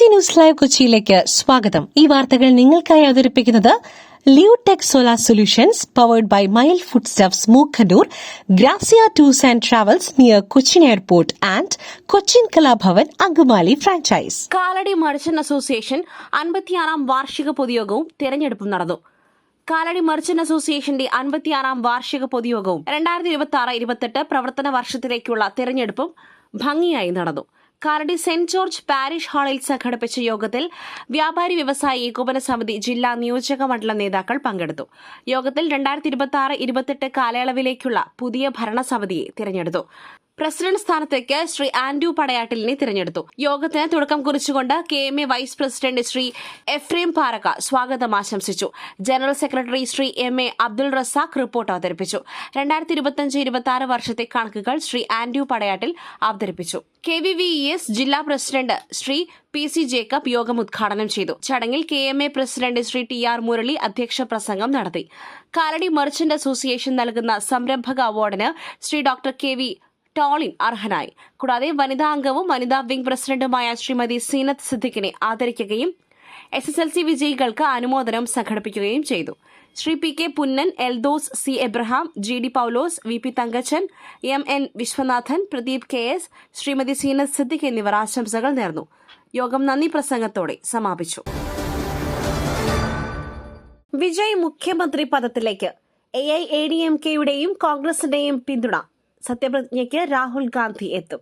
BBC news live കൊച്ചിയിലേക്ക് സ്വാഗതം. ഈ വാർത്തകൾ നിങ്ങൾക്കായി അവതരിപ്പിക്കുന്നത് Leotech solar solutions powered by Mile foodstuffs Mookkannoor, Grazia tours and travels near Cochin airport and Cochin Kalabhavan Angamaly franchise. Kalady merchant association 56-ാം വാർഷിക പൊതുയോഗവും തെരഞ്ഞെടുപ്പും നടന്നു. കാലടി മർച്ചന്റ് അസോസിയേഷന്റെ 56-ാം വാർഷിക പൊതുയോഗവും 2026-28 പ്രവർത്തന വർഷത്തിലേക്കുള്ള തെരഞ്ഞെടുപ്പും ഭംഗിയായി നടന്നു. കാലടി സെന്റ് ജോർജ് പാരിഷ് ഹാളിൽ സംഘടിപ്പിച്ച യോഗത്തിൽ വ്യാപാരി വ്യവസായി ഏകോപന സമിതി ജില്ലാ നിയോജക മണ്ഡലം നേതാക്കൾ പങ്കെടുത്തു. യോഗത്തിൽ 2026-28 കാലയളവിലേക്കുള്ള പുതിയ ഭരണസമിതിയെ തിരഞ്ഞെടുത്തു. പ്രസിഡന്റ് സ്ഥാനത്തേക്ക് ശ്രീ ആൻഡ്രൂ പടയാട്ടിലിനെ തിരഞ്ഞെടുത്തു. യോഗത്തിന് തുടക്കം കുറിച്ചുകൊണ്ട് KMA vice president Shri Ephrem Paraka സ്വാഗതം ആശംസിച്ചു. General secretary Shri MA Abdul Razak report അവതരിപ്പിച്ചു. 2025-26 വർഷത്തെ കണക്കുകൾ ശ്രീ ആൻഡ്രൂ പടയാട്ടിൽ അവതരിപ്പിച്ചു. KVVES ജില്ലാ പ്രസിഡന്റ് ശ്രീ PC ജേക്കബ് യോഗം ഉദ്ഘാടനം ചെയ്തു. ചടങ്ങിൽ KMA president Shri TR Murali അധ്യക്ഷ പ്രസംഗം നടത്തി. കാലടി മർച്ചന്റ് അസോസിയേഷൻ നൽകുന്ന സംരംഭക അവാർഡിന് ശ്രീ ഡോക്ടർ KV ടോളിൻ അർഹനായി. കൂടാതെ വനിതാ അംഗവും വനിതാ വിംഗ് പ്രസിഡന്റുമായ ശ്രീമതി സീനത്ത് സിദ്ദിഖിനെ ആദരിക്കുകയും SSLC വിജയികൾക്ക് അനുമോദനം സംഘടിപ്പിക്കുകയും ചെയ്തു. Shri PK Punnan, Eldhose C Abraham, GD Paulose, VP Thankachan, MN Viswanathan, Pradeep KS, Shrimati Zeenath Siddique എന്നിവർ ആശംസകൾ നേർന്നു. യോഗം നന്ദി പ്രസംഗത്തോടെ സമാപിച്ചു. വിജയ് മുഖ്യമന്ത്രി പദത്തിലേക്ക് AIADMKയുടെയും കോൺഗ്രസിന്റെയും പിന്തുണ. സത്യപ്രതിജ്ഞയ്ക്ക് രാഹുൽ ഗാന്ധി എത്തും.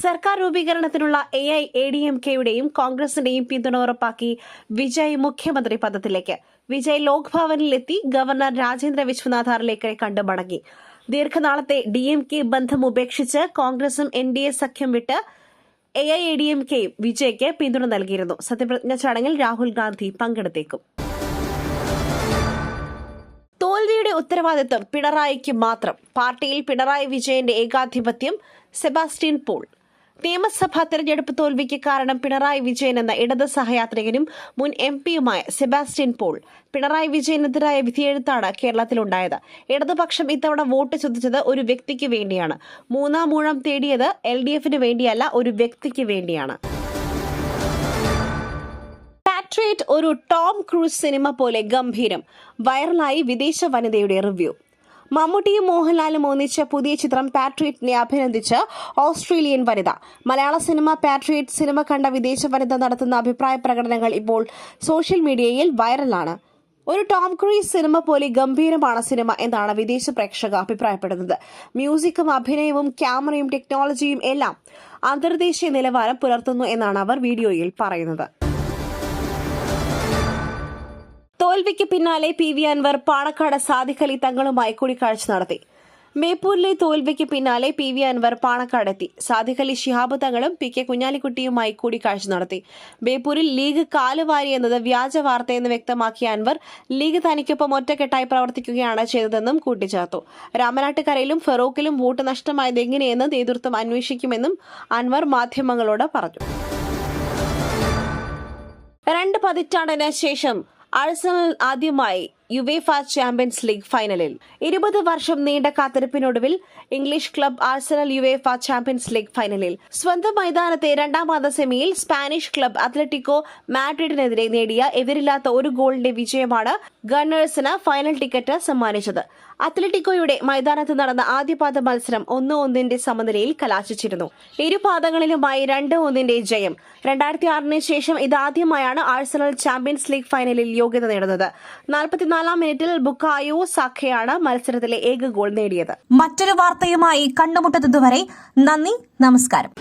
സർക്കാർ രൂപീകരണത്തിനുള്ള AIADMKയുടെയും കോൺഗ്രസിന്റെയും പിന്തുണ ഉറപ്പാക്കി വിജയ് മുഖ്യമന്ത്രി പദത്തിലേക്ക്. വിജയ് ലോക്ഭവനിലെത്തി ഗവർണർ രാജേന്ദ്ര വിശ്വനാഥ് ആർലേക്കറെ കണ്ടു മടങ്ങി. ദീർഘനാളത്തെ DMK ബന്ധം ഉപേക്ഷിച്ച് കോൺഗ്രസും NDA സഖ്യം വിട്ട് AIADMKയും വിജയ്ക്ക് പിന്തുണ നൽകിയിരുന്നു. സത്യപ്രതിജ്ഞ ചടങ്ങിൽ രാഹുൽ ഗാന്ധി പങ്കെടുത്തേക്കും. തോൽവിയുടെ ഉത്തരവാദിത്വം പിണറായിക്ക് മാത്രം. പാർട്ടിയിൽ പിണറായി വിജയന്റെ ഏകാധിപത്യം. Sebastian Paul. നിയമസഭാ തെരഞ്ഞെടുപ്പ് തോൽവിക്ക് കാരണം പിണറായി വിജയൻ എന്ന ഇടത് സഹയാത്രികനും മുൻ MP-യുമായ സെബാസ്റ്റ്യൻ പോൾ. പിണറായി വിജയനെതിരായ വിധിയെഴുത്താണ് കേരളത്തിലുണ്ടായത്. ഇടതുപക്ഷം ഇത്തവണ വോട്ട് ചോദിച്ചത് ഒരു വ്യക്തിക്ക് വേണ്ടിയാണ്. മൂന്നാം ഊഴം തേടിയത് LDFന് വേണ്ടിയല്ല, ഒരു വ്യക്തിക്ക് വേണ്ടിയാണ്. പാട്രിയറ്റ് ഒരു ടോം ക്രൂസ് സിനിമ പോലെ ഗംഭീരം. വൈറലായി വിദേശ വനിതയുടെ റിവ്യൂ. മമ്മൂട്ടിയും മോഹൻലാലും ഒന്നിച്ച പുതിയ ചിത്രം പാട്രിയറ്റിനെ അഭിനന്ദിച്ച് ഓസ്ട്രേലിയൻ വനിത. മലയാള സിനിമ പാട്രിയറ്റ് സിനിമ കണ്ട വിദേശ വനിത നടത്തുന്ന അഭിപ്രായ പ്രകടനങ്ങൾ ഇപ്പോൾ സോഷ്യൽ മീഡിയയിൽ വൈറലാണ്. ഒരു ടോം ക്രൂസ് സിനിമ പോലെ ഗംഭീരമാണ് സിനിമ എന്നാണ് വിദേശ പ്രേക്ഷകർ അഭിപ്രായപ്പെടുന്നത്. മ്യൂസിക്കും അഭിനയവും ക്യാമറയും ടെക്നോളജിയും എല്ലാം അന്തർദേശീയ നിലവാരം പുലർത്തുന്നു എന്നാണ് അവർ വീഡിയോയിൽ പറയുന്നത്. തോൽവിക്ക് പിന്നാലെ PV അൻവർ പാണക്കാട് സാദിഖ് അലി തങ്ങളുമായി കൂടിക്കാഴ്ച നടത്തി. മേപ്പൂരിലെ തോൽവിക്ക് പിന്നാലെ PV അൻവർ പാണക്കാടെത്തി. സാദിഖ് അലി ശിഹാബ് തങ്ങളും PK കുഞ്ഞാലിക്കുട്ടിയുമായി കൂടിക്കാഴ്ച നടത്തി. ബേപ്പൂരിൽ ലീഗ് കാലുവാരി എന്നത് വ്യാജ വാർത്തയെന്ന് വ്യക്തമാക്കിയ അൻവർ ലീഗ് തനിക്കൊപ്പം ഒറ്റക്കെട്ടായി പ്രവർത്തിക്കുകയാണ് ചെയ്തതെന്നും കൂട്ടിച്ചേർത്തു. രാമനാട്ടുകരയിലും ഫെറോക്കിലും വോട്ട് നഷ്ടമായത് എങ്ങനെയെന്ന് നേതൃത്വം അന്വേഷിക്കുമെന്നും അൻവർ മാധ്യമങ്ങളോട് പറഞ്ഞു. 2 പതിറ്റാണ്ടിന് ശേഷം ആഴ്സണൽ ആദ്യമായി UEFA ചാമ്പ്യൻസ് ലീഗ് ഫൈനലിൽ. 20 വർഷം നീണ്ട കാത്തിരിപ്പിനൊടുവിൽ English club Arsenal UEFA champions league ഫൈനലിൽ. സ്വന്തം മൈതാനത്തെ 2ാം പാദ സെമിയിൽ സ്പാനിഷ് ക്ലബ് അത്ലറ്റിക്കോ മാഡ്രിഡിനെതിരെ നേടിയ എതിരില്ലാത്ത ഒരു ഗോളിന്റെ വിജയമാണ് ഗണ്ണേഴ്സിന് ഫൈനൽ ടിക്കറ്റ് സമ്മാനിച്ചത്. അത്ലറ്റിക്കോയുടെ മൈതാനത്ത് നടന്ന ആദ്യപാദ മത്സരം 1-1 സമനിലയിൽ കലാശിച്ചിരുന്നു. ഇരുപാദങ്ങളിലുമായി 2-1 ജയം. 2006 ശേഷം ഇതാദ്യമായാണ് ആഴ്സണൽ ചാമ്പ്യൻസ് ലീഗ് ഫൈനലിൽ യോഗ്യത നേടുന്നത്. 44-ാം മിനിറ്റിൽ ബുക്കായോ സാക്കയാണ് മത്സരത്തിലെ ഏക ഗോൾ നേടിയത്. മറ്റൊരു വാർത്തയുമായി കണ്ടുമുട്ടുന്നതുവരെ നന്ദി, നമസ്കാരം.